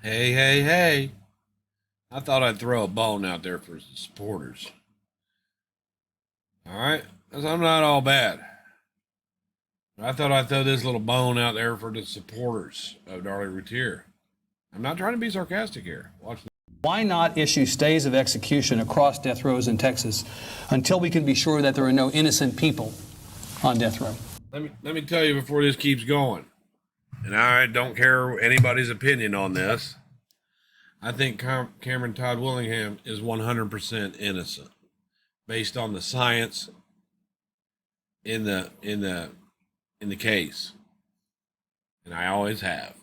Hey, hey, hey. I thought I'd throw a bone out there for the supporters. All right? Because I'm not all bad. I thought I'd throw this little bone out there for the supporters of Darlie Routier. I'm not trying to be sarcastic here. Watch this. Why not issue stays of execution across death rows in Texas until we can be sure that there are no innocent people on death row? Let me tell you before this keeps going, and I don't care anybody's opinion on this. I think Cameron Todd Willingham is 100% innocent, based on the science in the case, and I always have.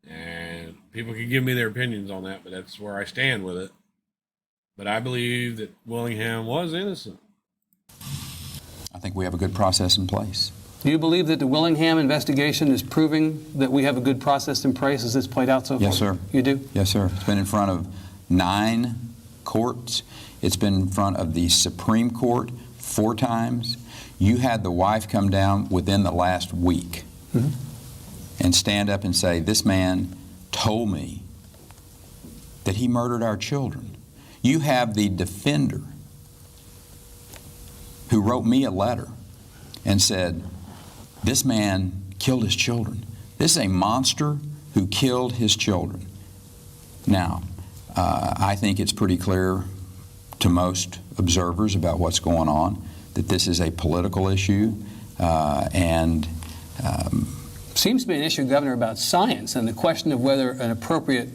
And people can give me their opinions on that, but that's where I stand with it. But I believe that Willingham was innocent. I think we have a good process in place. Do you believe that the Willingham investigation is proving that we have a good process in place as it's played out so far? Yes, sir. You do? Yes, sir. It's been in front of 9 courts. It's been in front of the Supreme Court 4 times. You had the wife come down within the last week and stand up and say, this man told me that he murdered our children. You have the defender who wrote me a letter and said, this man killed his children. This is a monster who killed his children. Now, I think it's pretty clear to most observers about what's going on that this is a political issue Seems to be an issue, Governor, about science and the question of whether an appropriate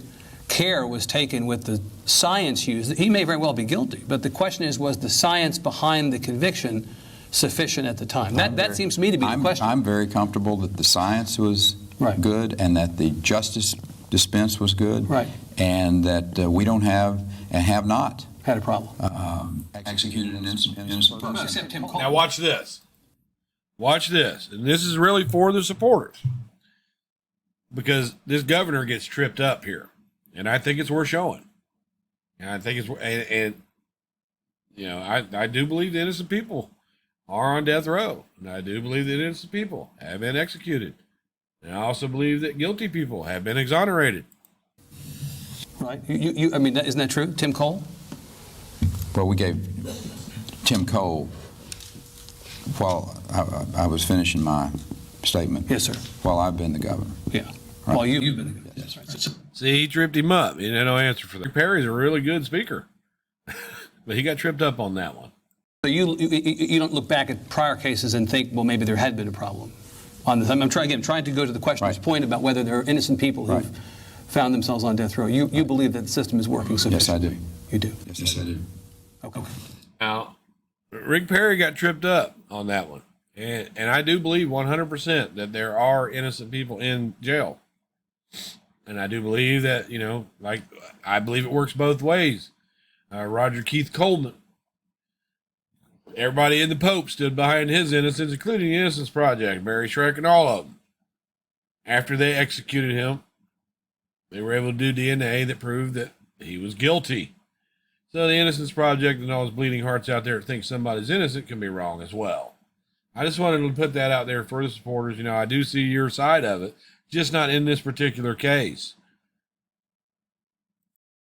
care was taken with the science used. He may very well be guilty, but the question is, was the science behind the conviction sufficient at the time? That seems to me to be the question. I'm very comfortable that the science was good and that the justice dispense was good, and that we don't have and have not had a problem. Executed an innocent person. Now watch this. Watch this. And this is really for the supporters. Because this governor gets tripped up here. And I think it's worth showing. And I think it's, you know, I do believe the innocent people are on death row. And I do believe that innocent people have been executed. And I also believe that guilty people have been exonerated. Right. I mean, isn't that true? Tim Cole? Well, we gave Tim Cole, while I was finishing my statement. Yes, sir. While I've been the governor. Yeah. Right. Well, you've been the governor. That's right. See, he tripped him up. He had no answer for that. Perry's a really good speaker. But he got tripped up on that one. So you don't look back at prior cases and think, well, maybe there had been a problem on this. I'm trying to go to the questioner's point about whether there are innocent people who've found themselves on death row. You believe that the system is working sufficiently? Yes, I do. You do? Yes, I do. Okay. Now, Rick Perry got tripped up on that one. And I do believe 100% that there are innocent people in jail. And I do believe that, you know, like, I believe it works both ways. Roger Keith Coleman, everybody in the Pope stood behind his innocence, including the Innocence Project, Barry Schreck and all of them. After they executed him, they were able to do DNA that proved that he was guilty. So the Innocence Project and all those bleeding hearts out there that think somebody's innocent can be wrong as well. I just wanted to put that out there for the supporters. You know, I do see your side of it, just not in this particular case.